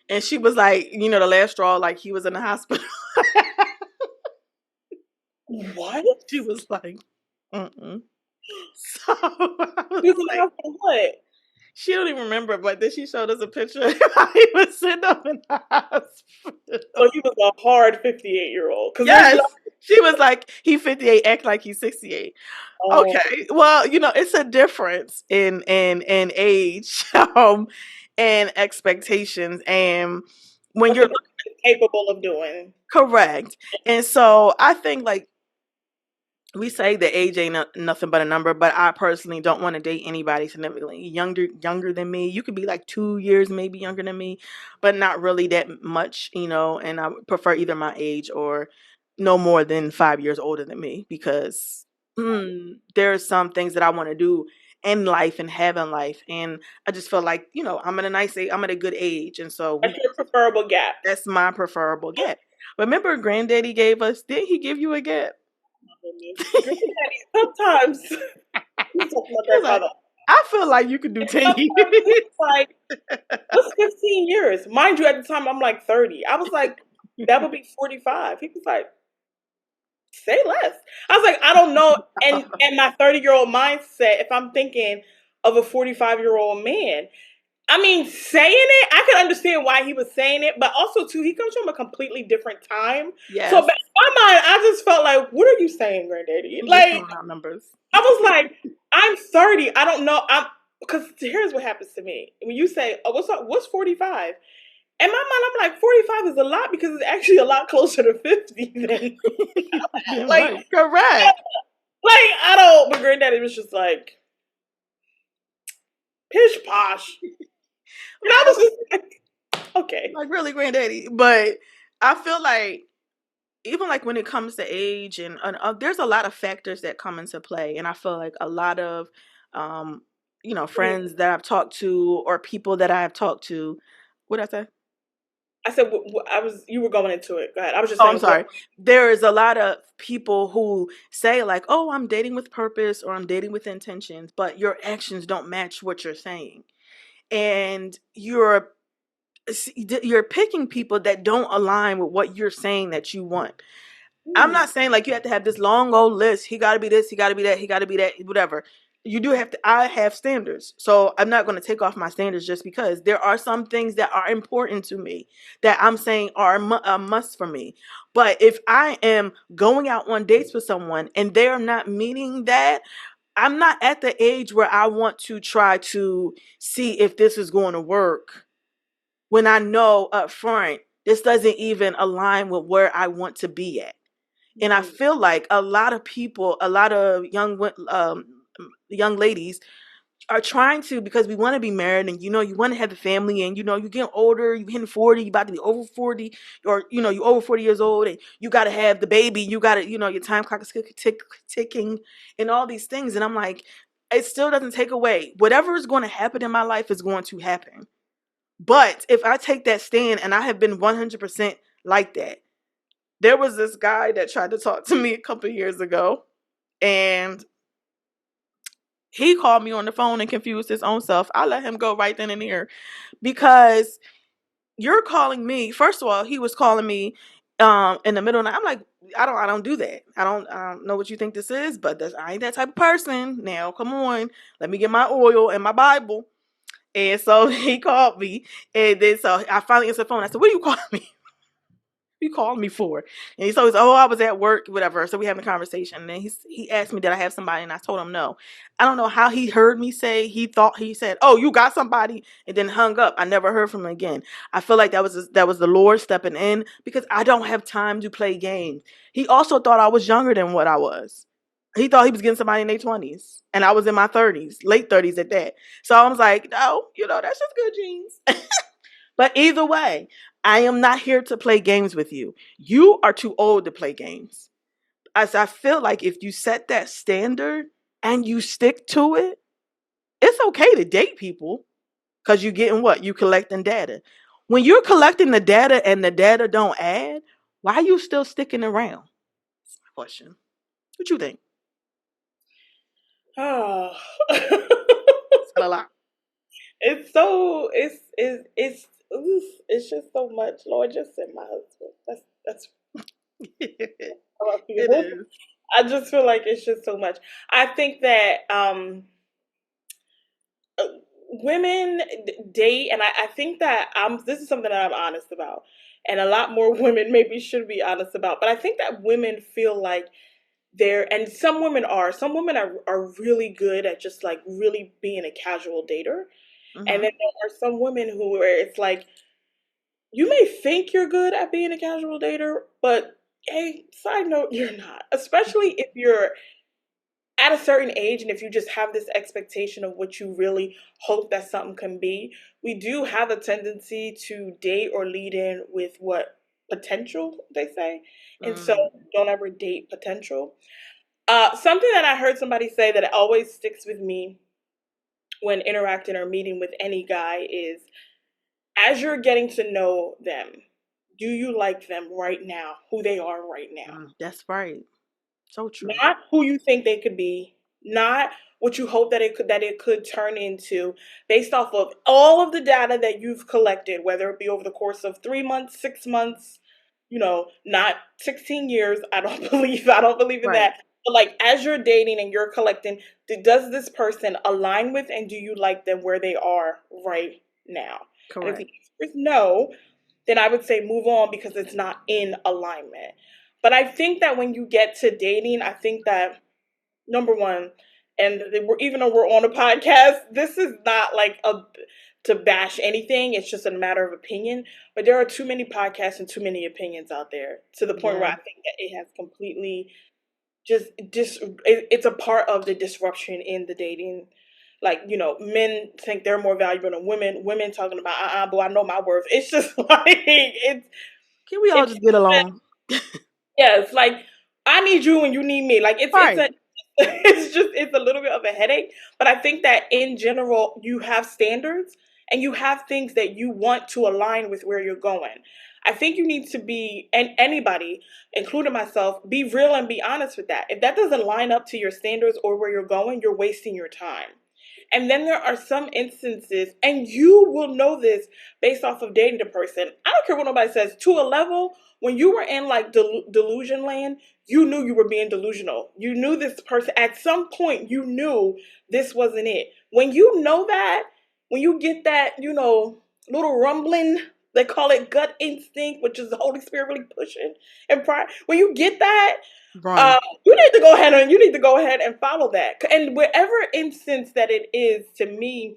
And she was like, the last straw, like he was in the hospital. What? She was like, mm-mm. So I was He was in the like, hospital. What? she don't even remember, but then she showed us a picture of how he was sitting up in the So hospital. he was a hard 58-year-old. Because there's no. Yes. She was like, he 58, act like he's 68. Oh, Okay. Well, it's a difference in age, and expectations. And when what the you're person is capable of doing. correct. And so I think like we say the age ain't nothing but a number, but I personally don't want to date anybody significantly younger than me. You could be like 2 years maybe younger than me, but not really that much, and I would prefer either my age or no more than 5 years older than me, because there are some things that I want to do in life and have in life, and I just feel like I'm at a nice age, I'm at a good age, and so That's your preferable gap. that's my preferable gap. Remember granddaddy gave us, didn't he give you a gap? Oh, goodness. Granddaddy, sometimes you talk to my He was like, grandfather. I feel like you could do 10 years. Sometimes he was like, what's 15 years? Mind you, at the time I'm like 30. I was like, that would be 45. He was like, say less. I was like, I don't know. And my 30-year-old mindset, if I'm thinking of a 45-year-old man, I mean, saying it, I could understand why he was saying it, but also too, he comes from a completely different time. So in Yes. my mind, I just felt like, what are you saying, granddaddy? He just Like, throwing out numbers. I was like, I'm 30. I don't know. I'm because here's what happens to me. When you say, oh, what's 45? In my mind, I'm like, 45 is a lot because it's actually a lot closer to 50 than Then like right. Correct. I don't, but granddaddy was just like pish posh. And I was just like, okay. Like really, granddaddy. But I feel like even like when it comes to age and there's a lot of factors that come into play, and I feel like a lot of um, Mhm. friends that I've talked to or people that I have talked to What I say? I said you were going into it. Go ahead. I was just Oh, I'm saying what. sorry. There is a lot of people who say like, "Oh, I'm dating with purpose," or "I'm dating with intentions," but your actions don't match what you're saying, and you're picking people that don't align with what you're saying that you want. I'm Hmm. not saying like you have to have this long old list. He got to be this, he got to be that, he got to be that, whatever. You do have to. I have standards, so I'm not going to take off my standards just because there are some things that are important to me that I'm saying are a must for me. But if I am going out on dates with someone and they're not meeting that, I'm not at the age where I want to try to see if this is going to work when I know up front this doesn't even align with where I want to be at. And I Hmm. feel like a lot of people, a lot of young ladies are trying to, because we want to be married and you want to have a family, and you're getting older, you're hitting 40, you're about to be over 40, or you're over 40 years old, and you got to have the baby, you got to, your time clock is ticking, and all these things. And I'm like, it still doesn't take away whatever is going to happen in my life is going to happen. But if I take that stand, and I have been 100% like that. There was this guy that tried to talk to me a couple of years ago, and he called me on the phone and confused his own self. I let him go right then and there, because you're calling me. First of all, he was calling me in the middle of the night. I'm like, I don't do that. I don't know what you think this is, but I ain't that type of person. Now, come on, let me get my oil and my Bible. And so he called me, and then so I finally answered the phone. I said, "What are you calling me? You called me for?" And he told us, "Oh, I was at work, whatever." So we having a conversation, and then he asked me, "Did I have somebody?" And I told him no. I don't know how he heard me say. He thought he said, "Oh, you got somebody," and then hung up. I never heard from him again. I feel like that was the Lord stepping in, because I don't have time to play games. He also thought I was younger than what I was. He thought he was getting somebody in their 20s, and I was in my 30s, late 30s at that. So I was like, no, that's just good genes. But either way, I am not here to play games with you. You are too old to play games. As I feel like if you set that standard and you stick to it, it's okay to date people, because you're getting what? You collecting data. When you're collecting the data and the data don't add, why are you still sticking around? That's my question. What you think? Oh. Said a lot. It's so oof, it's just so much. Lord, just send my husband. That's It how I feel. is. I just feel like it's just so much. I think that uh, women date, and I think that this is something that I'm honest about, and a lot more women maybe should be honest about. But I think that women feel like and some women are really good at just like really being a casual dater, and Mm-hmm. then there are some women who where it's like you may think you're good at being a casual dater, but hey, side note, you're not. Especially if you're at a certain age and if you just have this expectation of what you really hope that something can be. We do have a tendency to date or lead in with what potential they say. And so Mm. don't ever date potential. Something that I heard somebody say that always sticks with me when interacting or meeting with any guy is as you're getting to know them, do you like them right now, who they are right now? That's right. So true. Not who you think they could be, not what you hope that it could turn into based off of all of the data that you've collected, whether it be over the course of 3 months, 6 months, not 16 years. I don't believe in Right. that. But like as you're dating and you're collecting, does this person align with and do you like them where they are right now? And if the Correct. answer is no, then I would say move on because it's not in alignment. But I think that when you get to dating, I think that number one, and even though we're on a podcast, this is not like a to bash anything. It's just a matter of opinion. But there are too many podcasts and too many opinions out there to the point where Yeah. I think that it has completely it's a part of the disruption in the dating. Like men think they're more valuable than women. Women talking about boy, I know my worth. It's just like Can we all it's just get along? yes, like I need you and you need me. Like it's Right. a it's a little bit of a headache. But I think that in general you have standards and you have things that you want to align with where you're going. I think you need to be, and anybody, including myself, be real and be honest with that. If that doesn't line up to your standards or where you're going, you're wasting your time. And then there are some instances, and you will know this based off of dating the person. I don't care what nobody says. To a level, when you were in like delusion land, you knew you were being delusional. You knew this person, at some point, you knew this wasn't it. When you know that, when you get that, little rumbling, they call it gut instinct, which is the Holy Spirit really pushing and pride. When you get that, Run. you need to go ahead and follow that. And whatever instance that it is, to me,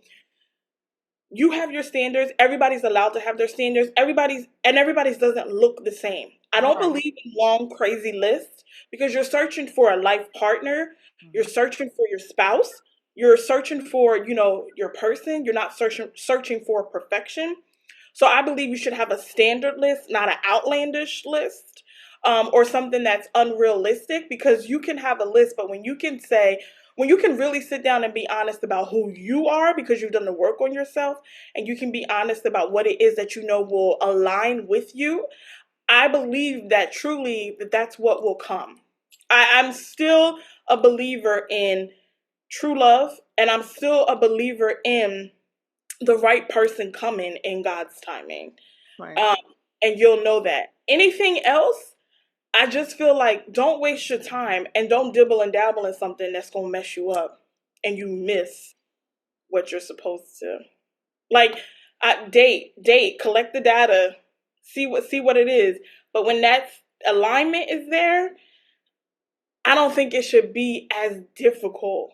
you have your standards. Everybody's allowed to have their standards. Everybody's doesn't look the same. I don't Right. believe in long, crazy lists because you're searching for a life partner. You're Mhm. searching for your spouse. You're searching for, your person. You're not searching for perfection. So I believe you should have a standard list, not an outlandish list, or something that's unrealistic. Because you can have a list, but when you can really sit down and be honest about who you are, because you've done the work on yourself, and you can be honest about what it is that you know will align with you, I believe that truly that's what will come. I'm still a believer in true love, and I'm still a believer in the right person coming in God's timing. Right. Um, and you'll know that. Anything else, I just feel like don't waste your time and don't dibble and dabble in something that's going to mess you up and you miss what you're supposed to. Like, date, collect the data, see what it is. But when that alignment is there, I don't think it should be as difficult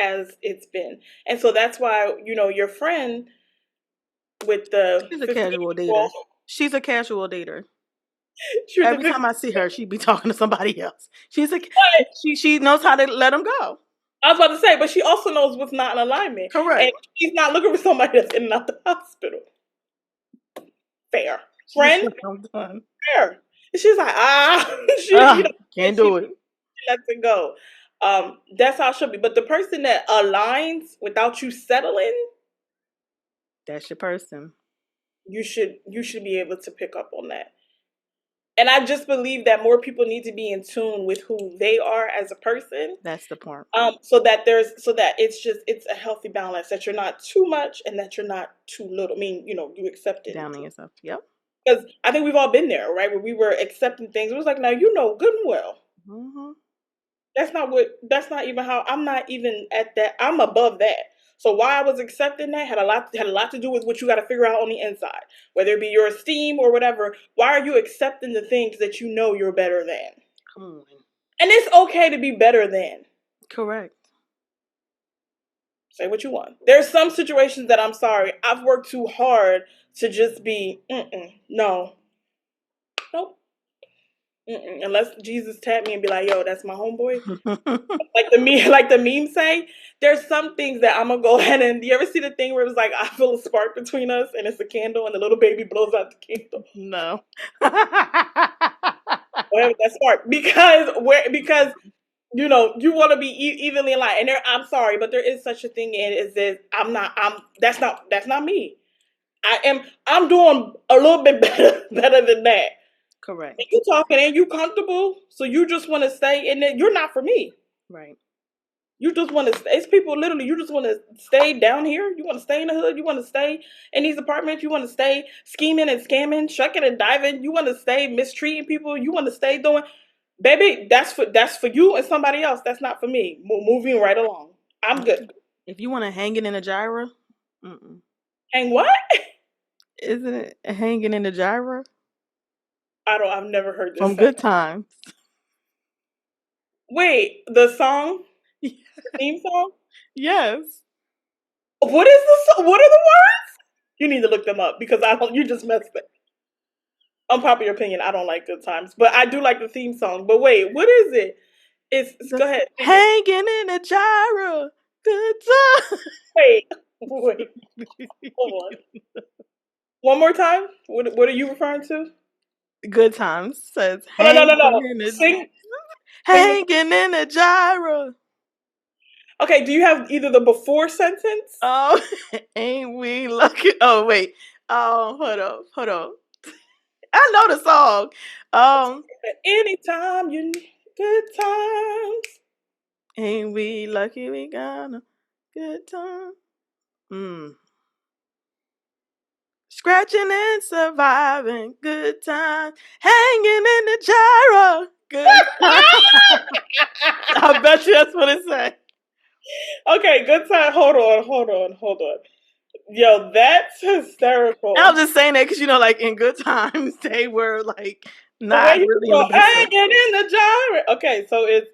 as it's been. And so that's why, your friend with the She's a 15 casual year old, dater. She's a casual dater. she was a Every 15. time I see her, she be talking to somebody else. She knows how to let them go. I was about to say, but she also knows what's not in alignment. And Correct. she's not looking for somebody that's in and out the hospital. Fair. She's Friend, like, I'm done. fair. And she's like, Can't she do it. lets it go. That's how it should be. But the person that aligns without you settling, That's your person. you should be able to pick up on that. And I just believe that more people need to be in tune with who they are as a person. That's the point. So that it's a healthy balance, that you're not too much and that you're not too little. I mean, you accept it. Downing yourself. Yep. Because I think we've all been there, right? Where we were accepting things. It was like, now you know good and well. Hmm. That's not even how, I'm not even at that. I'm above that. So why I was accepting that had a lot to do with what you got to figure out on the inside, whether it be your esteem or whatever. Why are you accepting the things that you know you're better than? Come on. And it's okay to be better than. Correct. Say what you want. There's some situations that I'm sorry, I've worked too hard to just be, no, nope, unless Jesus tapped me and be like, yo, that's my homeboy. Like the meme say, there's some things that I'm gonna go ahead and. You ever see the thing where it's like I feel a spark between us and it's a candle and the little baby blows out the candle? No. Whatever that spark, because you want to be evenly aligned. And I'm sorry, but there is such a thing as this. That's not me. I'm doing a little bit better than that. Correct. And you talking and you comfortable, so you just want to stay in it. You're not for me. Right. You just want to. It's people literally. You just want to stay down here. You want to stay in the hood. You want to stay in these apartments. You want to stay scheming and scamming, shucking and diving. You want to stay mistreating people. You want to stay doing. Baby, that's for you and somebody else. That's not for me. Moving right along. I'm good. If you want to hang it in a gyra, And what? isn't it hanging in a gyra I've never heard this from song. Good Times? Wait, the song, theme song. Yes. What is the song? What are the words? You need to look them up because I don't. You just messed it. Unpopular opinion. I don't like Good Times, but I do like the theme song. But wait, what is it? Go ahead. Sing it. Hanging in a gyra. Good time. Wait. Hold on. One more time. What are you referring to? Good Times says Oh, no, no, no, hanging no. in a Sing. hanging in a gyra. Okay, do you have either the before sentence? Oh, ain't we lucky? Oh, wait. Oh, hold on. I know the song. Um, Anytime you need good times. ain't we lucky we got a good time? Mm. Scratching and surviving, good time. Hanging in the gyro, good time. I bet you that's what it said. Okay, good time. Hold on. Yo, that's I hysterical. was just saying that because, like, in good times, they were, like, The way not you really in the go best of. hanging in the gyre. Okay, so it's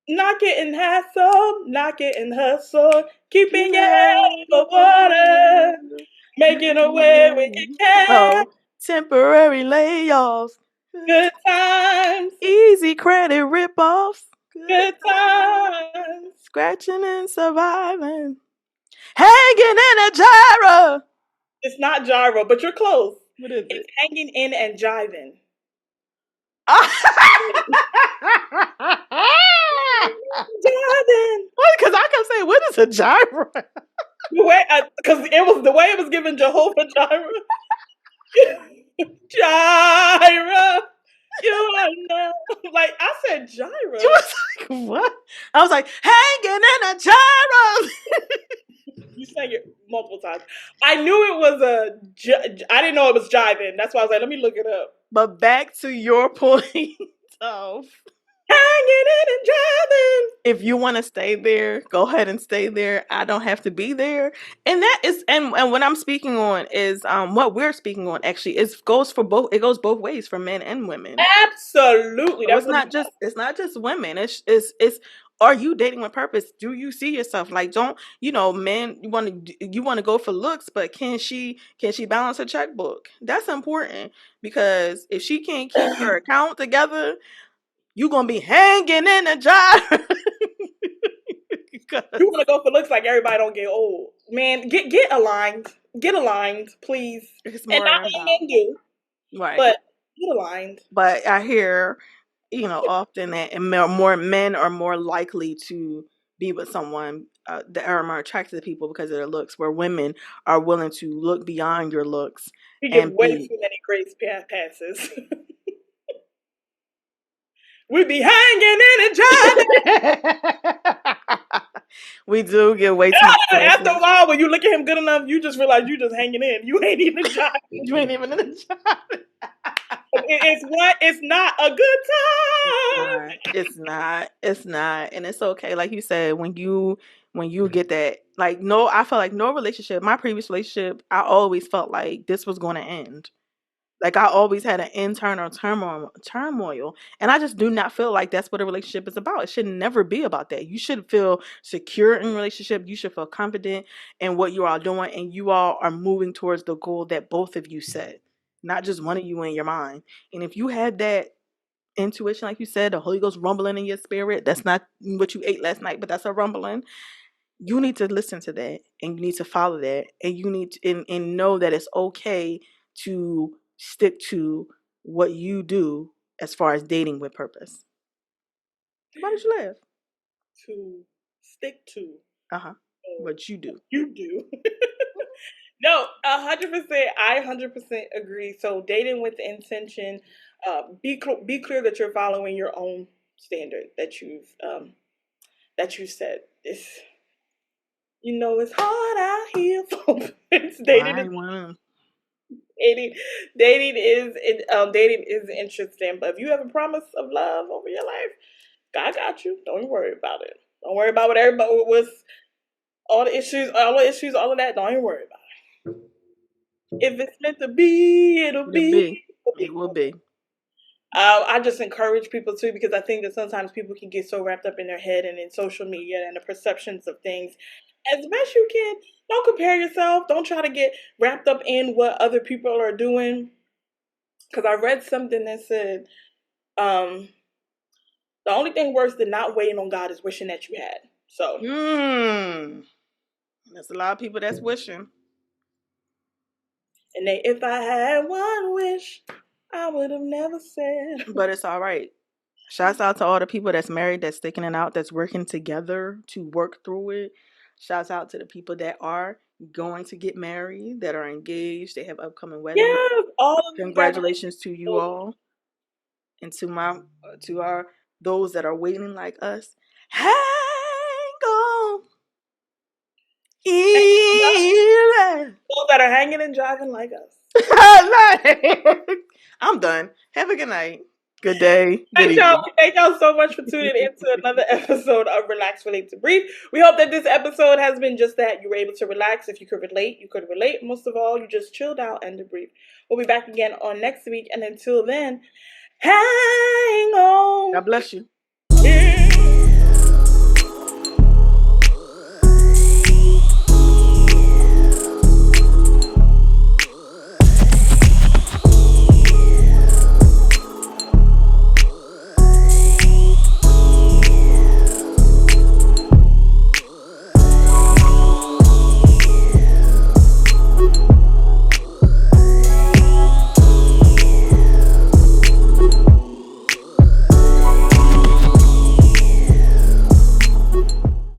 not getting hassled, not getting hustled, keeping your head over water, making a way when you can. Oh, temporary layoffs. Good Good times, easy credit ripoffs. Good good times. scratching and surviving. Hanging in a gyro. It's not gyro, but you're close. What is It's it? hanging in and jiving. Jiving. Because I kept saying, what is a gyro? The way, because it was the way it was given Jehovah Jireh. Gyra, you are now. Like I said, You Gyra. was like, what? I was like, hanging in a gyro. You sang it multiple times. I knew it was I didn't know it was jiving. That's why I was like, let me look it up. But back to your point of, Hanging in and jiving. if you want to stay there, go ahead and stay there. I don't have to be there. And that is, and what I'm speaking on is what we're speaking on actually is goes for both. It goes both ways for men and women. Absolutely. So That's what I'm. it's not just women. It's are you dating with purpose? Do you see yourself like, don't, men, you want to go for looks, but can she balance her checkbook? That's important, because if she can't keep her account together, you gonna be hanging in a jar. You want to go for looks like everybody don't get old. Man, get aligned. Get aligned, please. It's And more not all about, men do, right. but get aligned. But I hear, often that more men are more likely to be with someone that are more attracted to people because of their looks, where women are willing to look beyond your looks We give and way be. too many grace passes. We be hanging in a job. We do get way too much After a passes. while, when you look at him good enough, you just realize you just hanging in. You ain't even job. You ain't even in a job. It's what? It's not a good time. It's not, and it's okay. Like you said, when you get that, like, no, I felt like no relationship. My previous relationship, I always felt like this was going to end. Like, I always had an internal turmoil, and I just do not feel like that's what a relationship is about. It should never be about that. You should feel secure in a relationship. You should feel confident in what you are doing, and you all are moving towards the goal that both of you set, not just one of you in your mind. And if you had that intuition, like you said, the Holy Ghost rumbling in your spirit, that's not what you ate last night, but that's a rumbling. You need to listen to that, and you need to follow that, and you need to, and know that it's okay to stick to what you do as far as dating with purpose. Why did you laugh? To stick to Uh-huh. What you what do. you do. No, 100%. I 100% agree. So dating with intention. Be clear that you're following your own standard that you set. It's hard out here for it's dating. Why one? Dating, dating is interesting, but if you have a promise of love over your life, God got you. Don't worry about it. Don't worry about what everybody was, all of that. Don't even worry about it. If it's meant to be, it'll The be. big. It'll It be. will be. I just encourage people too, because I think that sometimes people can get so wrapped up in their head and in social media and the perceptions of things. As best you can, don't compare yourself. Don't try to get wrapped up in what other people are doing. Because I read something that said, um, the only thing worse than not waiting on God is wishing that you had. So, There's a lot of people that's wishing. and if I had one wish, I would have never said. But it's all right. Shouts out to all the people that's married, that's sticking it out, that's working together to work through it. Shouts out to the people that are going to get married, that are engaged, they have upcoming weddings. Yeah, all of the Congratulations to you congratulations. all, and to our those that are waiting like us. Hang on, in. Those that are hanging and driving like us. I'm done. Have a good night. Good day. Good Thank y'all. evening. Thank y'all so much for tuning in to another episode of Relax, Relate to Brief. We hope that this episode has been just that. You were able to relax. If you could relate, you could relate. Most of all, you just chilled out and debriefed. We'll be back again on next week. And until then, hang on. God bless you.